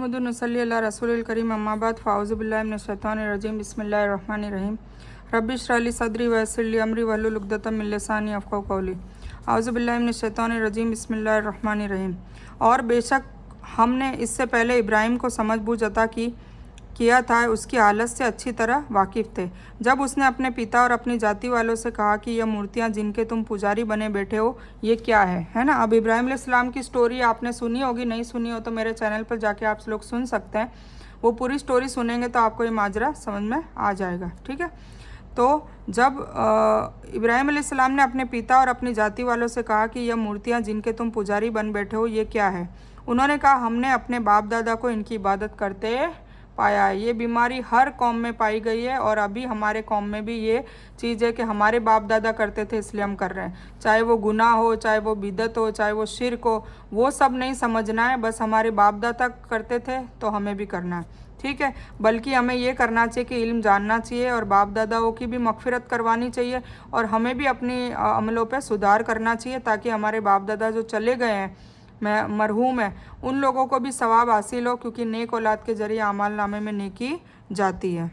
नसल्ली अला रसूलिल करीम अम्माबाद फ़ाउज़ुबिल्लाहि मिनश्शैतानिर्रजीम बिस्मिल्लाहिर्रहमानिर्रहीम रब्बि इश्रह ली सदरी वयस्सिर ली अमरी वहलुल उक़दतम मिन लिसानी यफ़क़हू क़ौली औज़ुबिल्लाहि मिनश्शैतानिर्रजीम बिस्मिल्लाहिर्रहमानिर्रहीम। और बेशक हमने इससे पहले इब्राहिम को समझ बूझ अता किया था, उसकी हालत से अच्छी तरह वाकिफ़ थे। जब उसने अपने पिता और अपनी जाति वालों से कहा कि यह मूर्तियाँ जिनके तुम पुजारी बने बैठे हो ये क्या है ना। अब इब्राहिम अलैहिस्सलाम की स्टोरी आपने सुनी होगी, नहीं सुनी हो तो मेरे चैनल पर जाके आप लोग सुन सकते हैं। वो पूरी स्टोरी सुनेंगे तो आपको ये माजरा समझ में आ जाएगा, ठीक है। तो जब इब्राहिम अलैहिस्सलाम ने अपने पिता और अपनी जाति वालों से कहा कि यह मूर्तियाँ जिनके तुम पुजारी बन बैठे हो ये क्या है, उन्होंने कहा हमने अपने बाप दादा को इनकी इबादत करते पाया है। ये बीमारी हर कौम में पाई गई है और अभी हमारे कौम में भी ये चीज़ है कि हमारे बाप दादा करते थे इसलिए हम कर रहे हैं। चाहे वो गुनाह हो, चाहे वो बिदत हो, चाहे वो शिर्क हो, वो सब नहीं समझना है। बस हमारे बाप दादा करते थे तो हमें भी करना है, ठीक है। बल्कि हमें ये करना चाहिए कि इल्म जानना चाहिए और बाप दादाओं की भी मगफिरत करवानी चाहिए और हमें भी अपनी अमलों पर सुधार करना चाहिए ताकि हमारे बाप दादा जो चले गए हैं मरहूम है उन लोगों को भी सवाब हासिल हो, क्योंकि नेक औलाद के जरिए अमाल नामे में नेकी जाती है।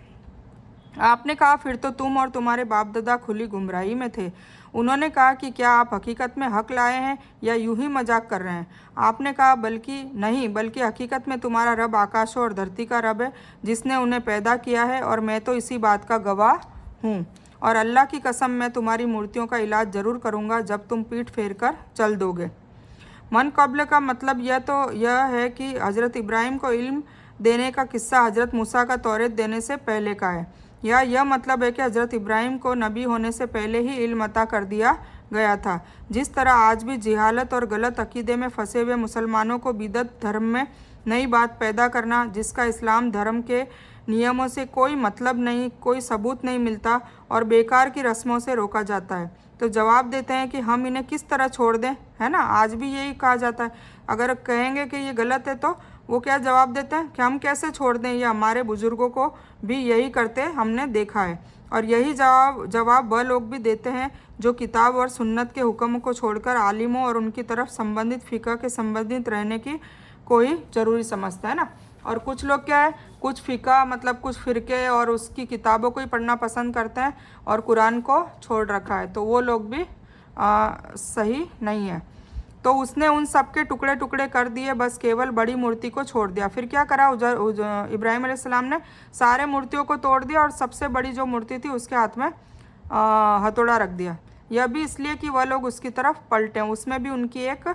आपने कहा फिर तो तुम और तुम्हारे बाप दादा खुली गुमराही में थे। उन्होंने कहा कि क्या आप हकीकत में हक लाए हैं या यूं ही मजाक कर रहे हैं। आपने कहा बल्कि नहीं, बल्कि हकीकत में तुम्हारा रब आकाशों और धरती का रब है जिसने उन्हें पैदा किया है और मैं तो इसी बात का गवाह हूँ। और अल्लाह की कसम मैं तुम्हारी मूर्तियों का इलाज ज़रूर करूँगा जब तुम पीठ फेर कर चल दोगे। मन कब्ल का मतलब यह है कि हज़रत इब्राहिम को इल्म देने का किस्सा हज़रत मूसा का तौरेत देने से पहले का है, या यह मतलब है कि हज़रत इब्राहिम को नबी होने से पहले ही इल्म अता कर दिया गया था। जिस तरह आज भी जिहालत और गलत अकीदे में फंसे हुए मुसलमानों को बिदअत धर्म में नई बात पैदा करना जिसका इस्लाम धर्म के नियमों से कोई मतलब नहीं, कोई सबूत नहीं मिलता और बेकार की रस्मों से रोका जाता है, तो जवाब देते हैं कि हम इन्हें किस तरह छोड़ दें, है ना। आज भी यही कहा जाता है। अगर कहेंगे कि ये गलत है तो वो क्या जवाब देते हैं कि हम कैसे छोड़ दें, ये हमारे बुज़ुर्गों को भी यही करते हमने देखा है। और यही जवाब वह लोग भी देते हैं जो किताब और सुन्नत के हुक्म को छोड़कर आलिमों और उनकी तरफ संबंधित फ़िक़ह के संबंधित रहने की कोई ज़रूरी समझता है ना। और कुछ लोग क्या है, कुछ फ़िक़ा मतलब कुछ फ़िरके और उसकी किताबों को ही पढ़ना पसंद करते हैं और कुरान को छोड़ रखा है, तो वो लोग भी सही नहीं है। तो उसने उन सब के टुकड़े टुकड़े कर दिए, बस केवल बड़ी मूर्ति को छोड़ दिया। फिर क्या करा इब्राहिम अलैहिस्सलाम ने, सारे मूर्तियों को तोड़ दिया और सबसे बड़ी जो मूर्ति थी उसके हाथ में हथौड़ा रख दिया। यह भी इसलिए कि वह लोग उसकी तरफ पलटें। उसमें भी उनकी एक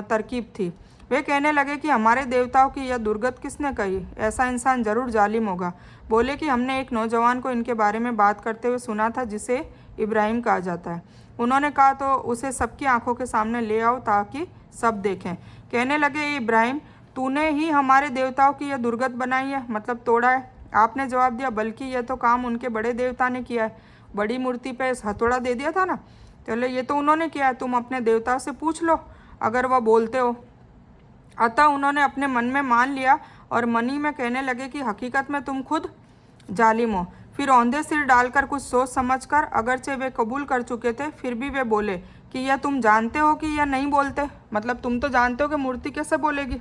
तरकीब थी। वे कहने लगे कि हमारे देवताओं की यह दुर्गत किसने कही, ऐसा इंसान ज़रूर जालिम होगा। बोले कि हमने एक नौजवान को इनके बारे में बात करते हुए सुना था जिसे इब्राहिम कहा जाता है। उन्होंने कहा तो उसे सबकी आंखों के सामने ले आओ ताकि सब देखें। कहने लगे इब्राहिम तूने ही हमारे देवताओं की यह दुर्गत बनाई है, मतलब तोड़ा है। आपने जवाब दिया बल्कि यह तो काम उनके बड़े देवता ने किया है, बड़ी मूर्ति पे हथौड़ा दे दिया था ना, चलो ये तो उन्होंने किया है, तुम अपने देवताओं से पूछ लो अगर वह बोलते हो। अतः उन्होंने अपने मन में मान लिया और मनी में कहने लगे कि हकीकत में तुम खुद जालिम हो। फिर औंधे सिर डालकर कुछ सोच समझकर, अगरचे वे कबूल कर चुके थे फिर भी वे बोले कि यह तुम जानते हो कि यह नहीं बोलते, मतलब तुम तो जानते हो कि मूर्ति कैसे बोलेगी।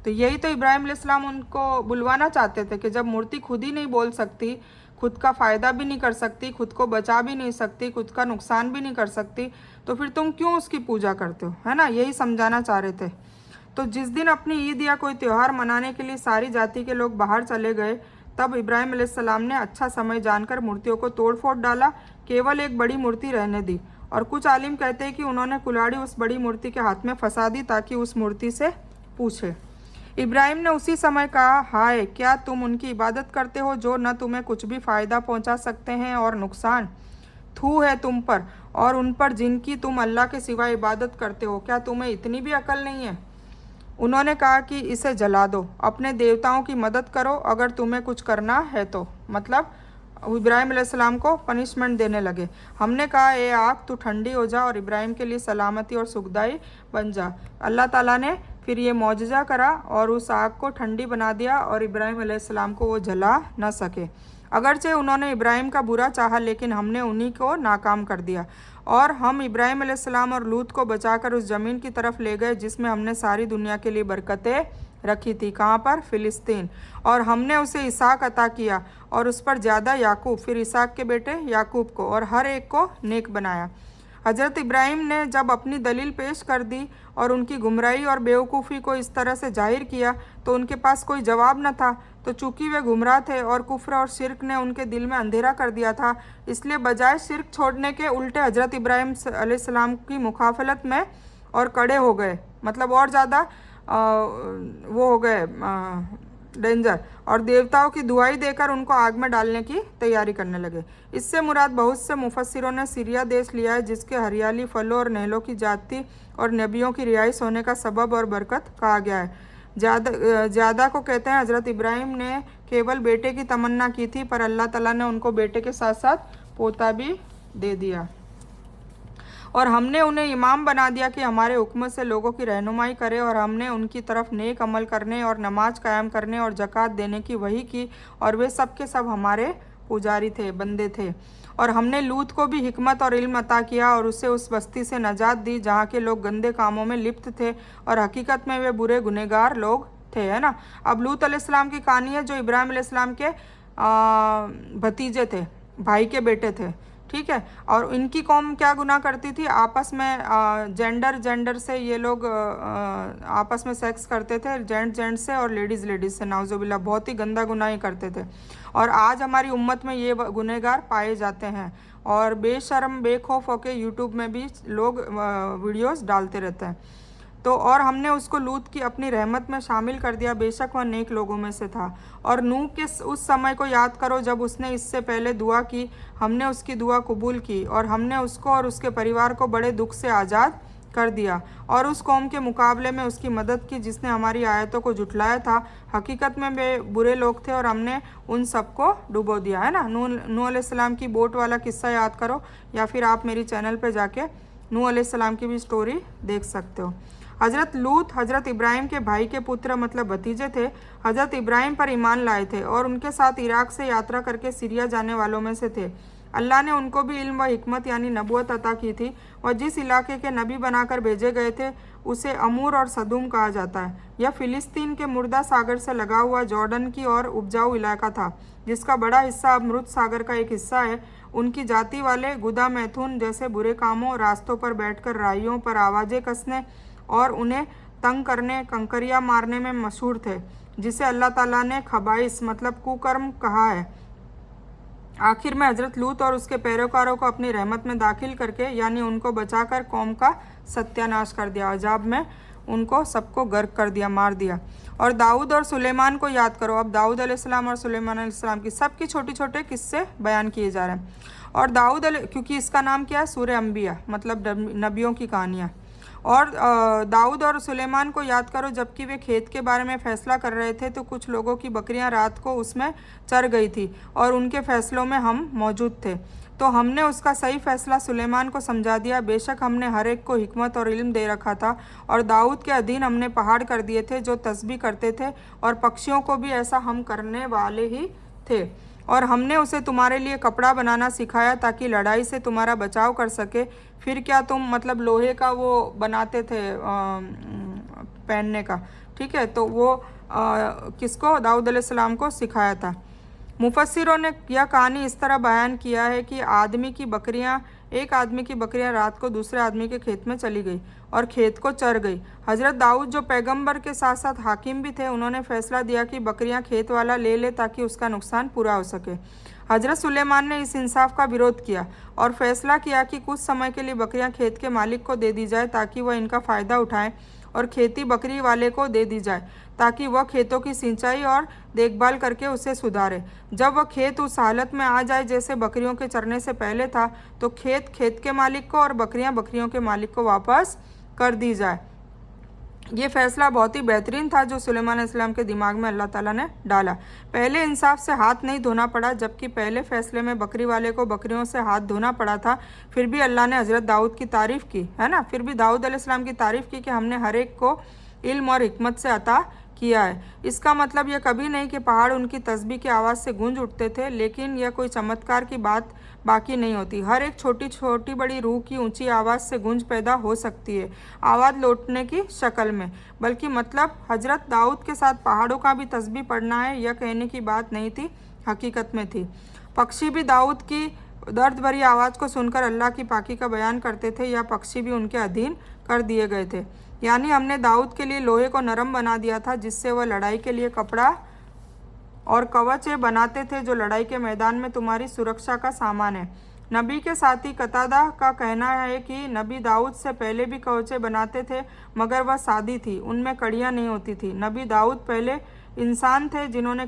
तो यही तो इब्राहिम अलैहिस्सलाम उनको बुलवाना चाहते थे कि जब मूर्ति खुद ही नहीं बोल सकती, खुद का फ़ायदा भी नहीं कर सकती, खुद को बचा भी नहीं सकती, खुद का नुकसान भी नहीं कर सकती, तो फिर तुम क्यों उसकी पूजा करते हो, है ना। यही समझाना चाह रहे थे। तो जिस दिन अपनी ईद या कोई त्यौहार मनाने के लिए सारी जाति के लोग बाहर चले गए, तब इब्राहिम अलैहिस्सलाम ने अच्छा समय जानकर मूर्तियों को तोड़ फोड़ डाला, केवल एक बड़ी मूर्ति रहने दी। और कुछ आलिम कहते हैं कि उन्होंने कुल्हाड़ी उस बड़ी मूर्ति के हाथ में फंसा दी ताकि उस मूर्ति से पूछे। इब्राहिम ने उसी समय कहा, हाय क्या तुम उनकी इबादत करते हो जो न तुम्हें कुछ भी फ़ायदा पहुंचा सकते हैं और नुकसान। थू है तुम पर और उन पर जिनकी तुम अल्लाह के सिवाय इबादत करते हो, क्या तुम्हें इतनी भी अकल नहीं है। उन्होंने कहा कि इसे जला दो, अपने देवताओं की मदद करो अगर तुम्हें कुछ करना है तो, मतलब इब्राहिम अलैहिस्सलाम को पनिशमेंट देने लगे। हमने कहा ए आग तू ठंडी हो जा और इब्राहिम के लिए सलामती और सुखदाई बन जा। अल्लाह ताला ने फिर ये मौजज़ा करा और उस आग को ठंडी बना दिया और इब्राहिम अलैहिस्सलाम को वो जला न सके। अगरचे उन्होंने इब्राहिम का बुरा चाहा लेकिन हमने उन्हीं को नाकाम कर दिया और हम इब्राहिम अलैहिस्सलाम और लूत को बचाकर उस ज़मीन की तरफ ले गए जिसमें हमने सारी दुनिया के लिए बरकतें रखी थी। कहाँ पर? फिलिस्तीन। और हमने उसे इसहाक अता किया और उस पर ज़्यादा याकूब, फिर इसहाक के बेटे याकूब को, और हर एक को नेक बनाया। हज़रत इब्राहिम ने जब अपनी दलील पेश कर दी और उनकी गुमराही और बेवकूफ़ी को इस तरह से जाहिर किया तो उनके पास कोई जवाब न था। तो चूंकि वे गुमराह थे और कुफ्र और शिरक ने उनके दिल में अंधेरा कर दिया था, इसलिए बजाय शिरक छोड़ने के उल्टे हज़रत इब्राहिम अलैहिस्सलाम की मुखाफलत में और कड़े हो गए, मतलब और ज़्यादा वो हो गए डेंजर, और देवताओं की दुआई देकर उनको आग में डालने की तैयारी करने लगे। इससे मुराद बहुत से मुफस्सिरों ने सीरिया देश लिया है, जिसके हरियाली, फलों और नहलों की जाति और नबियों की रिहाइश होने का सबब और बरकत कहा गया है। ज़्यादा को कहते हैं हज़रत इब्राहिम ने केवल बेटे की तमन्ना की थी, पर अल्लाह ताला ने उनको बेटे के साथ साथ पोता भी दे दिया। और हमने उन्हें इमाम बना दिया कि हमारे हुक्म से लोगों की रहनुमाई करे, और हमने उनकी तरफ नेक अमल करने और नमाज कायम करने और ज़कात देने की वही की, और वे सब के सब हमारे पुजारी थे, बंदे थे। और हमने लूत को भी हिकमत और इल्म अता किया और उसे उस बस्ती से नजात दी जहाँ के लोग गंदे कामों में लिप्त थे और हकीकत में वे बुरे गुनहगार लोग थे, है ना। अब लूत अलैहिस्सलाम की कहानी है, जो इब्राहिम अलैहिस्सलाम के भतीजे थे, भाई के बेटे थे, ठीक है। और इनकी कौम क्या गुनाह करती थी? आपस में जेंडर से ये लोग आपस में सेक्स करते थे, जेंट से और लेडीज़ से, नाउजुबिल्लाह, बहुत ही गंदा गुनाह ही करते थे। और आज हमारी उम्मत में ये गुनहगार पाए जाते हैं और बेशर्म बेखौफ होकर यूट्यूब में भी लोग वीडियोस डालते रहते हैं। तो और हमने उसको लूत की अपनी रहमत में शामिल कर दिया, बेशक वह नेक लोगों में से था। और नूह के उस समय को याद करो जब उसने इससे पहले दुआ की, हमने उसकी दुआ कबूल की और हमने उसको और उसके परिवार को बड़े दुख से आज़ाद कर दिया, और उस कौम के मुकाबले में उसकी मदद की जिसने हमारी आयतों को झुटलाया था। हकीकत में वे बुरे लोग थे और हमने उन सबको डुबो दिया, है ना। नूह अलैहिस्सलाम की बोट वाला किस्सा याद करो, या फिर आप मेरी चैनल पर जाके नूह अलैहिस्सलाम की भी स्टोरी देख सकते हो। हज़रत लूत हज़रत इब्राहिम के भाई के पुत्र मतलब भतीजे थे। हज़रत इब्राहिम पर ईमान लाए थे और उनके साथ इराक से यात्रा करके सीरिया जाने वालों में से थे। अल्लाह ने उनको भी इल्म व हिकमत यानी नबूवत अता की थी, और जिस इलाके के नबी बनाकर भेजे गए थे उसे अमूर और सदूम कहा जाता है। यह फ़िलिस्तीन के मुर्दा सागर से लगा हुआ जॉर्डन की और उपजाऊ इलाका था, जिसका बड़ा हिस्सा अब मृत सागर का एक हिस्सा है। उनकी जाति वाले गुदा मैथुन जैसे बुरे कामों, रास्तों पर बैठकर राहियों पर आवाज़ें कसने और उन्हें तंग करने, कंकरियाँ मारने में मशहूर थे, जिसे अल्लाह ताला ने खबाइस मतलब कुकर्म कहा है। आखिर में हज़रत लूत और उसके पैरोकारों को अपनी रहमत में दाखिल करके यानी उनको बचाकर कौम का सत्यानाश कर दिया, अजाब में उनको सबको गर्क कर दिया, मार दिया। और दाऊद और सुलेमान को याद करो। अब दाऊद अलैहिस्सलाम और सुलेमान अलैहिस्सलाम की सबकी छोटे छोटे किस्से बयान किए जा रहे हैं। और क्योंकि इसका नाम क्या है? सूरह अंबिया, मतलब नबियों की कहानियाँ। और दाऊद और सुलेमान को याद करो, जबकि वे खेत के बारे में फ़ैसला कर रहे थे तो कुछ लोगों की बकरियां रात को उसमें चर गई थी और उनके फ़ैसलों में हम मौजूद थे। तो हमने उसका सही फ़ैसला सुलेमान को समझा दिया। बेशक हमने हर एक को हिकमत और इल्म दे रखा था, और दाऊद के अधीन हमने पहाड़ कर दिए थे जो तस्बीह करते थे, और पक्षियों को भी ऐसा हम करने वाले ही थे। और हमने उसे तुम्हारे लिए कपड़ा बनाना सिखाया ताकि लड़ाई से तुम्हारा बचाव कर सके। फिर क्या तुम मतलब लोहे का वो बनाते थे पहनने का, ठीक है। तो वो किसको? दाऊद अलैहिस्सलाम को सिखाया था। मुफस्सिरों ने यह कहानी इस तरह बयान किया है कि एक आदमी की बकरियां रात को दूसरे आदमी के खेत में चली गई और खेत को चर गई। हज़रत दाऊद जो पैगंबर के साथ साथ हाकिम भी थे, उन्होंने फैसला दिया कि बकरियां खेत वाला ले ले ताकि उसका नुकसान पूरा हो सके। हज़रत सुलेमान ने इस इंसाफ का विरोध किया और फैसला किया कि कुछ समय के लिए बकरियां खेत के मालिक को दे दी जाए ताकि वह इनका फ़ायदा उठाए, और खेती बकरी वाले को दे दी जाए ताकि वह खेतों की सिंचाई और देखभाल करके उसे सुधारे। जब वह खेत उस हालत में आ जाए जैसे बकरियों के चरने से पहले था, तो खेत के मालिक को और बकरियां बकरियों के मालिक को वापस कर दी जाए। ये फैसला बहुत ही बेहतरीन था जो सुलेमान अलैहिस्सलाम के दिमाग में अल्लाह ताला ने डाला। पहले इंसाफ से हाथ नहीं धोना पड़ा, जबकि पहले फैसले में बकरी वाले को बकरियों से हाथ धोना पड़ा था। फिर भी अल्लाह ने हज़रत दाऊद की तारीफ़ की, है ना। फिर भी दाऊद अलैहिस्सलाम की तारीफ़ की कि हमने हर एक को इल्म और हिकमत से अता किया है। इसका मतलब यह कभी नहीं कि पहाड़ उनकी तस्बीह की आवाज़ से गूंज उठते थे, लेकिन यह कोई चमत्कार की बात बाकी नहीं होती। हर एक छोटी छोटी बड़ी रूह की ऊंची आवाज़ से गूंज पैदा हो सकती है, आवाज़ लौटने की शक्ल में। बल्कि मतलब हजरत दाऊद के साथ पहाड़ों का भी तस्बीह पढ़ना है, यह कहने की बात नहीं थी, हकीकत में थी। पक्षी भी दाऊद की दर्द भरी आवाज़ को सुनकर अल्लाह की पाकी का बयान करते थे, या पक्षी भी उनके अधीन कर दिए गए थे। यानी हमने दाऊद के लिए लोहे को नरम बना दिया था, जिससे वह लड़ाई के लिए कपड़ा और कवच बनाते थे, जो लड़ाई के मैदान में तुम्हारी सुरक्षा का सामान है। नबी के साथी कतादा का कहना है कि नबी दाऊद से पहले भी कवचे बनाते थे, मगर वह सादी थी, उनमें कड़ियाँ नहीं होती थी। नबी दाऊद पहले इंसान थे जिन्होंने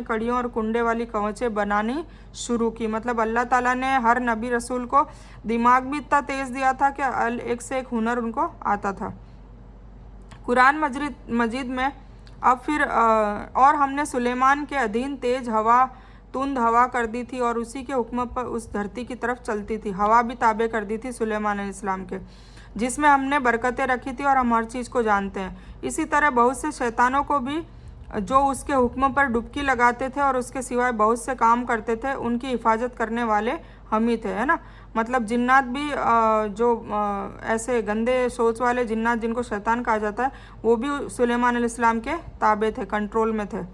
कड़ियों और कुंडे वाली कवचे बनानी शुरू की। मतलब अल्लाह ताला ने हर नबी रसूल को दिमाग भी इतना तेज़ दिया था कि एक से एक हुनर उनको आता था। कुरान मजीद में अब फिर और हमने सुलेमान के अधीन तेज हवा, तुंद हवा कर दी थी और उसी के हुक्म पर उस धरती की तरफ चलती थी। हवा भी ताबे कर दी थी सुलेमान अलैहिस्सलाम के, जिसमें हमने बरकतें रखी थी और हम हर चीज़ को जानते हैं। इसी तरह बहुत से शैतानों को भी, जो उसके हुक्म पर डुबकी लगाते थे और उसके सिवाय बहुत से काम करते थे, उनकी हिफाजत करने वाले हम ही थे, है ना। मतलब जिन्नात भी जो ऐसे गंदे सोच वाले जिन्नात जिनको शैतान कहा जाता है, वो भी सुलेमान अलैहिस्सलाम के ताबे थे, कंट्रोल में थे।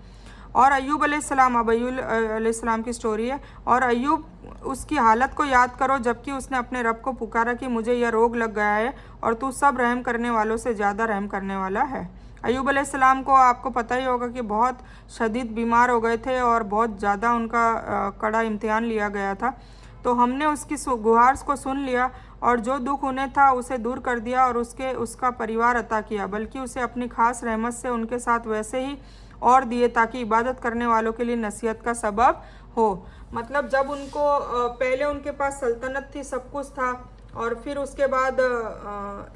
और अय्यूब अलैहिस्सलाम, अब अय्यूब अलैहिस्सलाम की स्टोरी है। और अय्यूब, उसकी हालत को याद करो जबकि उसने अपने रब को पुकारा कि मुझे यह रोग लग गया है और तू सब रहम करने वालों से ज़्यादा रहम करने वाला है। अय्यूब अलैहिस्सलाम को आपको पता ही होगा कि बहुत शदीद बीमार हो गए थे और बहुत ज़्यादा उनका कड़ा इम्तिहान लिया गया था। तो हमने उसकी गुहार को सुन लिया और जो दुख उन्हें था उसे दूर कर दिया और उसका परिवार अता किया, बल्कि उसे अपनी खास रहमत से उनके साथ वैसे ही और दिए ताकि इबादत करने वालों के लिए नसीहत का सबब हो। मतलब जब उनको पहले उनके पास सल्तनत थी, सब कुछ था, और फिर उसके बाद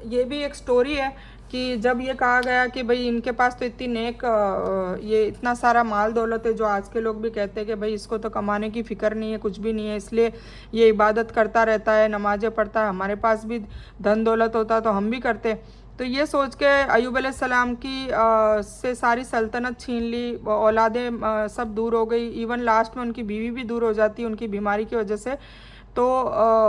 ये भी एक स्टोरी है कि जब ये कहा गया कि भाई इनके पास तो इतनी नेक ये इतना सारा माल दौलत है, जो आज के लोग भी कहते हैं कि भाई इसको तो कमाने की फ़िक्र नहीं है, कुछ भी नहीं है, इसलिए ये इबादत करता रहता है, नमाज़ें पढ़ता है, हमारे पास भी धन दौलत होता तो हम भी करते। तो ये सोच के अय्यूब अलैहिस्सलाम की से सारी सल्तनत छीन ली, औलादें सब दूर हो गई, इवन लास्ट में उनकी बीवी भी दूर हो जाती उनकी बीमारी की वजह से। तो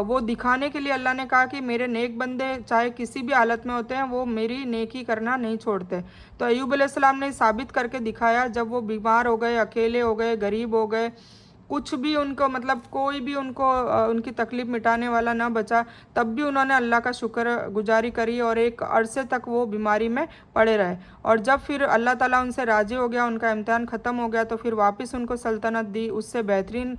वो दिखाने के लिए अल्लाह ने कहा कि मेरे नेक बंदे चाहे किसी भी हालत में होते हैं, वो मेरी नेकी करना नहीं छोड़ते। तो अय्यूब अलैहिस्सलाम ने साबित करके दिखाया, जब वो बीमार हो गए, अकेले हो गए, गरीब हो गए, कुछ भी उनको मतलब कोई भी उनको उनकी तकलीफ़ मिटाने वाला ना बचा, तब भी उन्होंने अल्लाह का शुक्र गुजारी करी और एक अरसे तक वो बीमारी में पड़े रहे। और जब फिर अल्लाह ताला उनसे राज़ी हो गया, उनका इम्तिहान ख़त्म हो गया, तो फिर वापस उनको सल्तनत दी, उससे बेहतरीन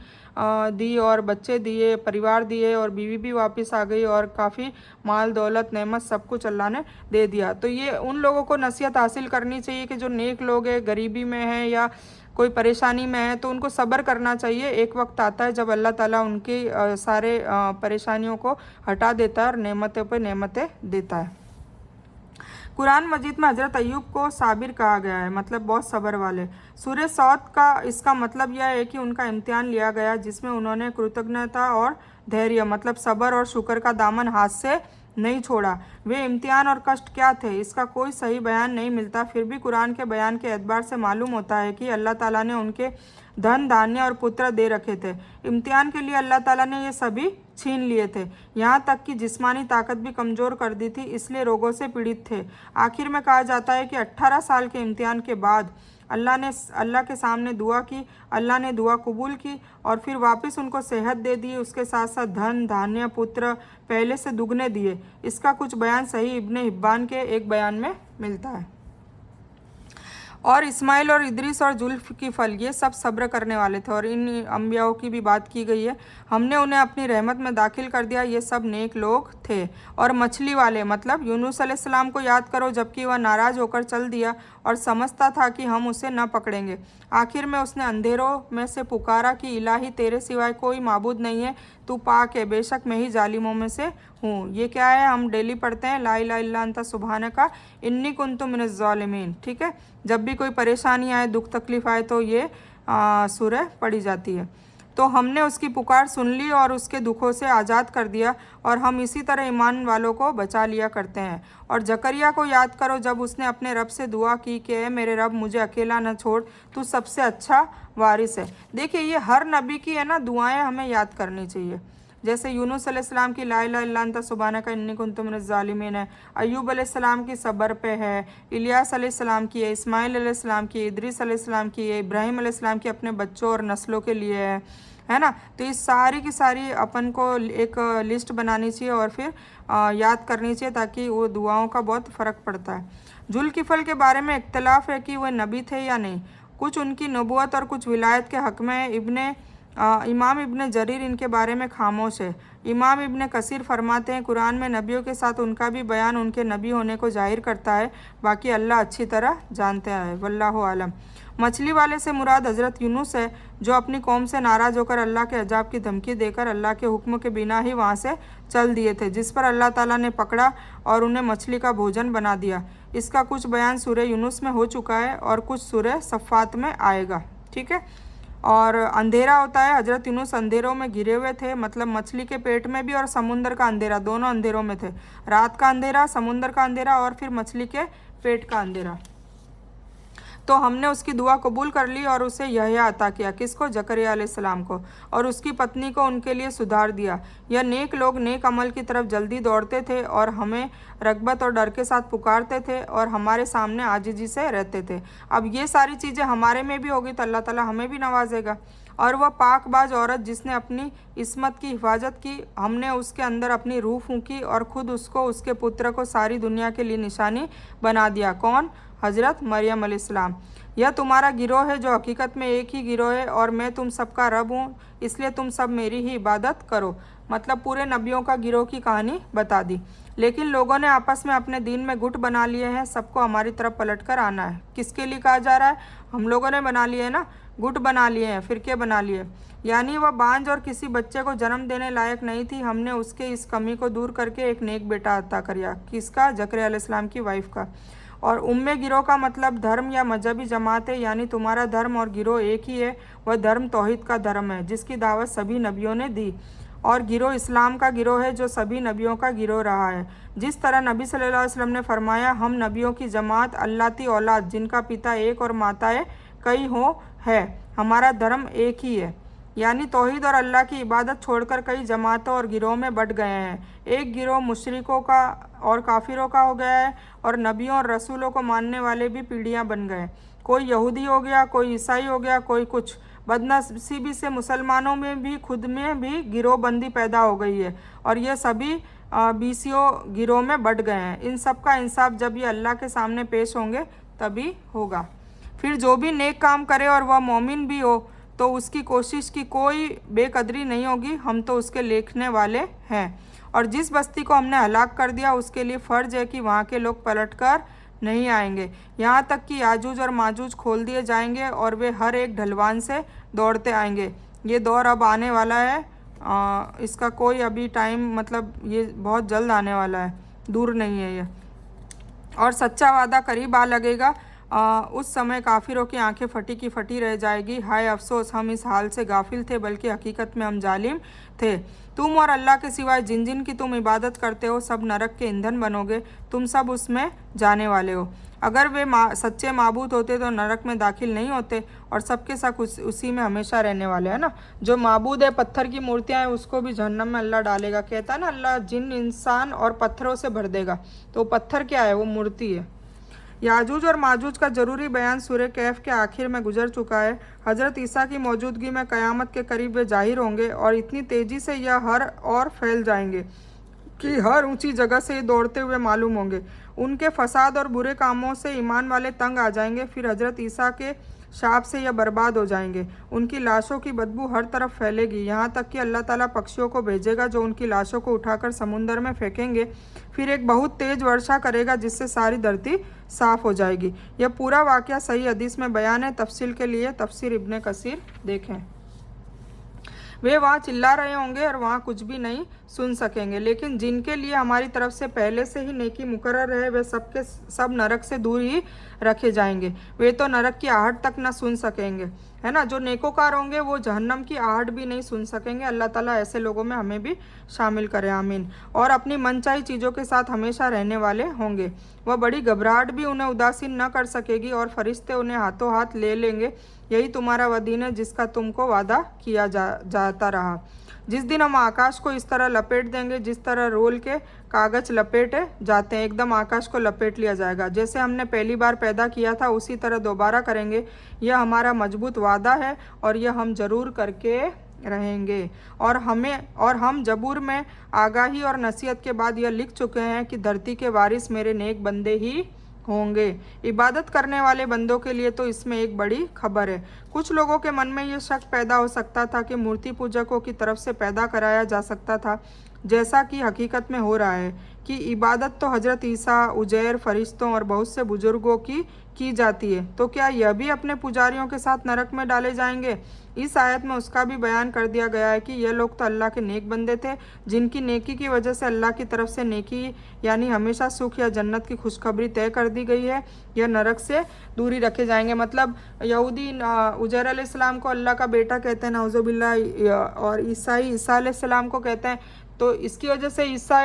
दी और बच्चे दिए, परिवार दिए और बीवी भी वापस आ गई और काफ़ी माल दौलत नेमत सब कुछ अल्लाह ने दे दिया। तो ये उन लोगों को नसीहत हासिल करनी चाहिए कि जो नेक लोग हैं, गरीबी में हैं या कोई परेशानी में है, तो उनको सब्र करना चाहिए। एक वक्त आता है जब अल्लाह ताला उनकी सारे परेशानियों को हटा देता है और नेमतों पे नेमतें देता है। कुरान मजीद में हज़रत अय्यूब को साबिर कहा गया है, मतलब बहुत सब्र वाले। सूरह सौद का इसका मतलब यह है कि उनका इम्तिहान लिया गया, जिसमें उन्होंने कृतज्ञता और धैर्य, मतलब सब्र और शुक्र का दामन हाथ से नहीं छोड़ा। वे इम्तिहान और कष्ट क्या थे, इसका कोई सही बयान नहीं मिलता, फिर भी कुरान के बयान के एतबार से मालूम होता है कि अल्लाह ताला ने उनके धन, धान्य और पुत्र दे रखे थे। इम्तिहान के लिए अल्लाह ताला ने ये सभी छीन लिए थे, यहाँ तक कि जिस्मानी ताकत भी कमज़ोर कर दी थी, इसलिए रोगों से पीड़ित थे। आखिर में कहा जाता है कि 18 साल के इम्तिहान के बाद अल्लाह के सामने दुआ की, अल्लाह ने दुआ कबूल की और फिर वापस उनको सेहत दे दी, उसके साथ साथ धन, धान्य, पुत्र पहले से दुगने दिए। इसका कुछ बयान सही इब्ने हिब्बान के एक बयान में मिलता है। और इस्माइल और इदरीस और जुल्फ की फल, ये सब सब्र करने वाले थे और इन अम्बियाओं की भी बात की गई है। हमने उन्हें अपनी रहमत में दाखिल कर दिया, ये सब नेक लोग थे। और मछली वाले, मतलब यूनुस अलैहिस्सलाम को याद करो, जबकि वह नाराज़ होकर चल दिया और समझता था कि हम उसे न पकड़ेंगे। आखिर में उसने अंधेरों में से पुकारा कि इलाही तेरे सिवाय कोई माबूद नहीं है, तू पाक है, बेशक मैं ही जालिमों में से हूँ। ये क्या है, हम डेली पढ़ते हैं, ला इलाहा इल्ला अंता सुब्हानका इन्नी कुन्तु मिनज़ ज़ालिमीन। ठीक है, जब भी कोई परेशानी आए, दुख तकलीफ आए, तो ये सूरह पढ़ी जाती है। तो हमने उसकी पुकार सुन ली और उसके दुखों से आज़ाद कर दिया, और हम इसी तरह ईमान वालों को बचा लिया करते हैं। और जकरिया को याद करो जब उसने अपने रब से दुआ की कि ए मेरे रब, मुझे अकेला न छोड़, तू सबसे अच्छा वारिस है। देखिए, ये हर नबी की है ना दुआएं हमें याद करनी चाहिए। जैसे यूनुस अलैहिस्सलाम की ला इलाहा इल्ला अन्ता सुब्हानका इन्नी कुन्तु मिनज़ ज़ालिमीन है, अय्यूब अलैहिस्सलाम की सब्र पे है, इलियास अलैहिस्सलाम की है, इस्माइल अलैहिस्सलाम की, इद्रीस अलैहिस्सलाम की है, इब्राहिम अलैहिस्सलाम की अपने बच्चों और नस्लों के लिए है ना। तो इस सारी की सारी अपन को एक लिस्ट बनानी चाहिए और फिर याद करनी चाहिए, ताकि वो दुआओं का बहुत फ़र्क पड़ता है। जुल्किफल के बारे में इख्तलाफ है कि वह नबी थे या नहीं। कुछ उनकी नबूवत और कुछ विलायत के हक़ में इमाम इब्न जरीर इनके बारे में खामोश है। इमाम इब्न कसीर फरमाते हैं कुरान में नबियों के साथ उनका भी बयान उनके नबी होने को जाहिर करता है, बाकी अल्लाह अच्छी तरह जानते हैं। वल्लाहु आलम। मछली वाले से मुराद हज़रत यूनुस है, जो अपनी कौम से नाराज़ होकर अल्लाह के अजाब की धमकी देकर अल्लाह के हुक्म के बिना ही वहाँ से चल दिए थे, जिस पर अल्लाह ताला ने पकड़ा और उन्हें मछली का भोजन बना दिया। इसका कुछ बयान सूरह यूनुस में हो चुका है और कुछ सूरह सफ़ात में आएगा। ठीक है। और अंधेरा होता है, हज़रत यूनुस अंधेरों में घिरे हुए थे, मतलब मछली के पेट में भी और समुंदर का अंधेरा, दोनों अंधेरों में थे। रात का अंधेरा, समुंदर का अंधेरा और फिर मछली के पेट का अंधेरा। तो हमने उसकी दुआ कबूल कर ली और उसे यहया अता किया। किसको? जकरिया अलैहिस्सलाम को। और उसकी पत्नी को उनके लिए सुधार दिया। यह नेक लोग नेक अमल की तरफ जल्दी दौड़ते थे और हमें रगबत और डर के साथ पुकारते थे और हमारे सामने आजिज़ी से रहते थे। अब ये सारी चीज़ें हमारे में भी होगी तो अल्लाह ताला हमें भी नवाजेगा। और वह पाकबाज औरत जिसने अपनी इस्मत की हिफाजत की, हमने उसके अंदर अपनी रूह फूंकी और ख़ुद उसको, उसके पुत्र को सारी दुनिया के लिए निशानी बना दिया। कौन? हज़रत मरियम अलैहिस्सलाम। यह तुम्हारा गिरोह है जो हकीकत में एक ही गिरोह है और मैं तुम सबका रब हूँ, इसलिए तुम सब मेरी ही इबादत करो। मतलब पूरे नबियों का गिरोह की कहानी बता दी। लेकिन लोगों ने आपस में अपने दीन में गुट बना लिए हैं, सबको हमारी तरफ पलट कर आना है। किसके लिए कहा जा रहा है? हम लोगों ने बना लिए है ना, गुट बना लिए हैं, फ़िरके बना लिए। यानी वह बांझ और किसी बच्चे को जन्म देने लायक नहीं थी, हमने उसके इस कमी को दूर करके एक नेक बेटा अता किया। किसका? जकरिया अलैहिस्सलाम की वाइफ का। और उम्मे गिरोह का मतलब धर्म या मजहबी जमात है, यानी तुम्हारा धर्म और गिरोह एक ही है। वह धर्म तौहीद का धर्म है जिसकी दावत सभी नबियों ने दी, और गिरोह इस्लाम का गिरोह है जो सभी नबियों का गिरोह रहा है। जिस तरह नबी सल्लल्लाहु अलैहि वसल्लम ने फरमाया, हम नबियों की जमात अल्लाती औलाद जिनका पिता एक और माताएं कई हो है, हमारा धर्म एक ही है। यानी तौहीद और अल्लाह की इबादत छोड़कर कई जमातों और गिरोह में बट गए हैं। एक गिरोह मुशरिकों का और काफिरों का हो गया है और नबियों और रसूलों को मानने वाले भी पीढ़ियां बन गए। कोई यहूदी हो गया, कोई ईसाई हो गया, कोई कुछ। बदनसीबी से मुसलमानों में भी खुद में भी गिरोहबंदी पैदा हो गई है और ये सभी बीसियों गिरोह में बट गए हैं। इन सब का इंसाफ जब ये अल्लाह के सामने पेश होंगे तभी होगा। फिर जो भी नेक काम करे और वह मोमिन भी हो तो उसकी कोशिश की कोई बेकदरी नहीं होगी, हम तो उसके लिखने वाले हैं। और जिस बस्ती को हमने हलाक कर दिया उसके लिए फ़र्ज है कि वहाँ के लोग पलट कर नहीं आएंगे, यहाँ तक कि याजूज और माजूज खोल दिए जाएंगे और वे हर एक ढलवान से दौड़ते आएंगे। ये दौर अब आने वाला है, इसका कोई अभी टाइम, मतलब ये बहुत जल्द आने वाला है, दूर नहीं है ये। और सच्चा वादा करीब आ लगेगा। उस समय काफिरों की आंखें फटी की फटी रह जाएगी। हाय अफसोस, हम इस हाल से गाफिल थे, बल्कि हकीकत में हम जालिम थे। तुम और अल्लाह के सिवाय जिन जिन की तुम इबादत करते हो सब नरक के ईंधन बनोगे, तुम सब उसमें जाने वाले हो। अगर वे सच्चे माबूद होते तो नरक में दाखिल नहीं होते और सबके सब उसी में हमेशा रहने वाले हैं ना। जो माबूद है, पत्थर की मूर्तियाँ हैं, उसको भी जहन्नम में अल्लाह डालेगा। कहता है ना, अल्लाह जिन इंसान और पत्थरों से भर देगा। तो पत्थर क्या है? वो मूर्ति है। याजूज और माजूज का ज़रूरी बयान सूरह कैफ के आखिर में गुजर चुका है। हज़रत ईसा की मौजूदगी में क़यामत के करीब वे जाहिर होंगे और इतनी तेज़ी से यह हर और फैल जाएंगे कि हर ऊंची जगह से ये दौड़ते हुए मालूम होंगे। उनके फसाद और बुरे कामों से ईमान वाले तंग आ जाएंगे। फिर हज़रत ईसा के शाप से यह बर्बाद हो जाएंगे। उनकी लाशों की बदबू हर तरफ फैलेगी, यहाँ तक कि अल्लाह ताला पक्षियों को भेजेगा जो उनकी लाशों को उठाकर समुंदर में फेंकेंगे। फिर एक बहुत तेज़ वर्षा करेगा जिससे सारी धरती साफ़ हो जाएगी। यह पूरा वाक़या सही हदीस में बयान है। तफसील के लिए तफसीर इब्न कसीर देखें। वे वहाँ चिल्ला रहे होंगे और वहाँ कुछ भी नहीं सुन सकेंगे, लेकिन जिनके लिए हमारी तरफ से पहले से ही नेकी मुकर्रर है वे सब के सब नरक से दूर ही रखे जाएंगे। वे तो नरक की आहट तक न सुन सकेंगे, है ना। जो नेकोकार होंगे वो जहन्नम की आहट भी नहीं सुन सकेंगे। अल्लाह ताला ऐसे लोगों में हमें भी शामिल करे, आमीन। और अपनी मनचाही चीज़ों के साथ हमेशा रहने वाले होंगे। वह बड़ी घबराहट भी उन्हें उदासीन न कर सकेगी और फरिश्ते उन्हें हाथों हाथ ले लेंगे। यही तुम्हारा वह दिन है जिसका तुमको वादा किया जाता रहा। जिस दिन हम आकाश को इस तरह लपेट देंगे जिस तरह रोल के कागज लपेटे जाते हैं, एकदम आकाश को लपेट लिया जाएगा। जैसे हमने पहली बार पैदा किया था उसी तरह दोबारा करेंगे। यह हमारा मजबूत वादा है और यह हम जरूर करके रहेंगे। और हम जबूर में आगाही और नसीहत के बाद यह लिख चुके हैं कि धरती के वारिस मेरे नेक बंदे ही होंगे। इबादत करने वाले बंदों के लिए तो इसमें एक बड़ी खबर है। कुछ लोगों के मन में यह शक पैदा हो सकता था कि मूर्ति पूजकों की तरफ से पैदा कराया जा सकता था, जैसा कि हकीकत में हो रहा है कि इबादत तो हजरत ईसा, उजैर, फरिश्तों और बहुत से बुजुर्गों की जाती है। तो क्या यह भी अपने पुजारियों के साथ नरक में डाले जाएंगे? इस आयत में उसका भी बयान कर दिया गया है कि यह लोग तो अल्लाह के नेक बंदे थे, जिनकी नेकी की वजह से अल्लाह की तरफ से नेकी यानी हमेशा सुख या जन्नत की खुशखबरी तय कर दी गई है। यह नरक से दूरी रखे जाएंगे। मतलब यहूदी उजैर अलैहिस्सलाम को अल्लाह का बेटा कहते हैं, नाउज़ुबिल्लाह, और ईसा अलैहिस्सलाम को कहते हैं। तो इसकी वजह से ईसा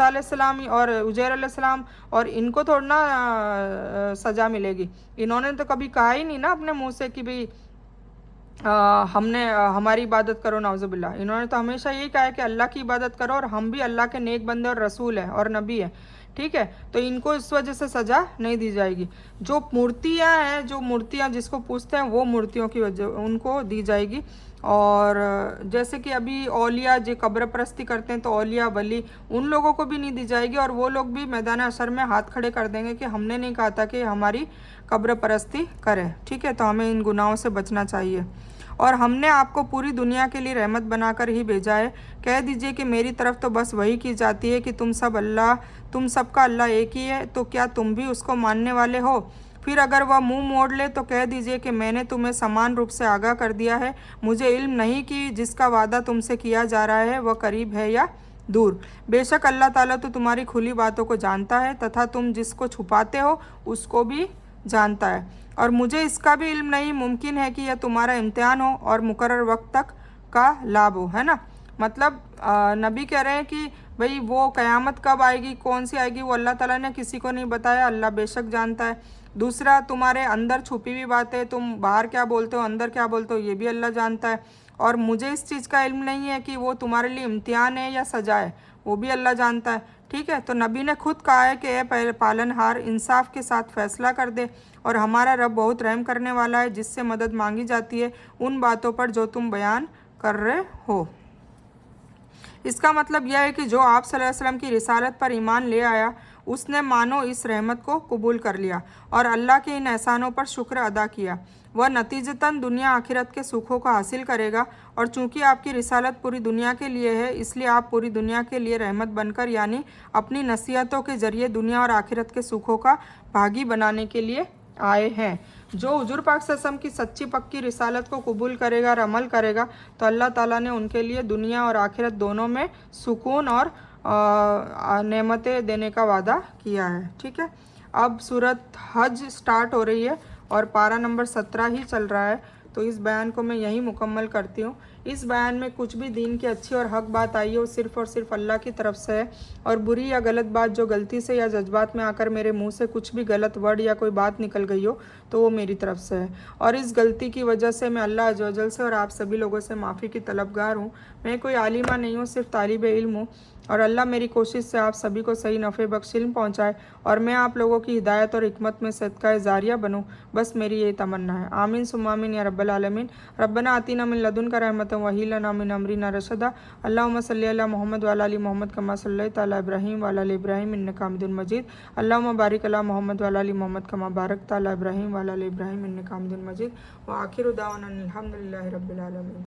अलैहिस्सलाम और उजैर अलैहिस्सलाम और इनको थोड़ा ना सज़ा मिलेगी। इन्होंने तो कभी कहा ही नहीं ना अपने मुंह से कि भाई हमारी इबादत करो, नाउज़ुबिल्लाह। इन्होंने तो हमेशा यही कहा है कि अल्लाह की इबादत करो और हम भी अल्लाह के नेक बंदे और रसूल हैं और नबी हैं, ठीक है। तो इनको इस वजह से सज़ा नहीं दी जाएगी। जो मूर्तियाँ जिसको पूछते हैं वो मूर्तियों की वजह उनको दी जाएगी। और जैसे कि अभी औलिया जो कब्र परस्ती करते हैं तो औलिया वली उन लोगों को भी नहीं दी जाएगी। और वो लोग भी मैदान हशर में हाथ खड़े कर देंगे कि हमने नहीं कहा था कि हमारी कब्र परस्ती करें, ठीक है। तो हमें इन गुनाहों से बचना चाहिए। और हमने आपको पूरी दुनिया के लिए रहमत बनाकर ही भेजा है। कह दीजिए कि मेरी तरफ तो बस वही की जाती है कि तुम सबका अल्लाह एक ही है, तो क्या तुम भी उसको मानने वाले हो? फिर अगर वह मुंह मोड़ ले तो कह दीजिए कि मैंने तुम्हें समान रूप से आगाह कर दिया है। मुझे इल्म नहीं कि जिसका वादा तुमसे किया जा रहा है वह करीब है या दूर। बेशक अल्लाह ताला तो तुम्हारी खुली बातों को जानता है तथा तुम जिसको छुपाते हो उसको भी जानता है। और मुझे इसका भी इल्म नहीं, मुमकिन है कि यह तुम्हारा इम्तिहान हो और मुकर्रर वक्त तक का लाभ हो, है ना। मतलब नबी कह रहे हैं कि भाई वो क़यामत कब आएगी, कौन सी आएगी, वो अल्लाह ताला ने किसी को नहीं बताया, अल्लाह बेशक जानता है। दूसरा, तुम्हारे अंदर छुपी हुई बातें, तुम बाहर क्या बोलते हो अंदर क्या बोलते हो, ये भी अल्लाह जानता है। और मुझे इस चीज़ का इल्म नहीं है कि वो तुम्हारे लिए इम्तिहान है या सजा है, वो भी अल्लाह जानता है, ठीक है। तो नबी ने खुद कहा है कि ए पालनहार, इंसाफ के साथ फैसला कर दे और हमारा रब बहुत रहम करने वाला है। जिससे मदद मांगी जाती है उन बातों पर जो तुम बयान कर रहे हो। इसका मतलब यह है कि जो आप सल्लल्लाहु अलैहि वसल्लम की रिसालत पर ईमान ले आया उसने मानो इस रहमत को कबूल कर लिया और अल्लाह के इन एहसानों पर शुक्र अदा किया। वह नतीजतन दुनिया आखिरत के सुखों को हासिल करेगा। और चूंकि आपकी रिसालत पूरी दुनिया के लिए है, इसलिए आप पूरी दुनिया के लिए रहमत बनकर यानी अपनी नसीहतों के ज़रिए दुनिया और आखिरत के सुखों का भागी बनाने के लिए आए हैं। जो हुजूर पाक सल्लल्लाहु अलैहि वसल्लम की सच्ची पक्की रिसालत को कबूल करेगा और अमल करेगा तो अल्लाह ताला ने उनके लिए दुनिया और आखिरत दोनों में सुकून और नेमतें देने का वादा किया है, ठीक है। अब सूरत हज स्टार्ट हो रही है और पारा नंबर 17 ही चल रहा है। तो इस बयान को मैं यहीं मुकम्मल करती हूँ। इस बयान में कुछ भी दीन की अच्छी और हक बात आई है वो सिर्फ़ और सिर्फ अल्लाह की तरफ से है। और बुरी या गलत बात जो गलती से या जज्बात में आकर मेरे मुंह से कुछ भी गलत वर्ड या कोई बात निकल गई हो तो वो मेरी तरफ से है। और इस गलती की वजह से मैं अल्लाह अज़्ज़ व जल से और आप सभी लोगों से माफ़ी की तलबगार हूँ। मैं कोई आलिमा नहीं हूँ, सिर्फ तालिब इल्म हूँ। और अल्लाह मेरी कोशिश से आप सभी को सही नफ़े बख्श इल्म पहुँचाए और मैं आप लोगों की हिदायत और हिकमत में सदका जारिया बनूँ, बस मेरी यही तमन्ना है। आमीन सुम्मा आमीन या रब्बल आलमीन। रब्बना आतीना मिन लदुनका रहमतन व हय्यि लना मिन अमरिना रशदा। अल्लाहुम्मा सल्लि अला मोहम्मद व अला आलि मोहम्मद कमा सल्लैता अला इब्राहीम व अला आलि इब्राहीम इन्नका हमीदुम मजीद। अल्लाहुम्मा बारिक अला मोहम्मद व अला आलि मोहम्मद कमा बारकता अला इब्राहीम व अला आलि इब्राहीम इन्नका हमीदुम मजीद। व आखिरु दावाना अनिल हम्दुलिल्लाहि रब्बिल आलमीन।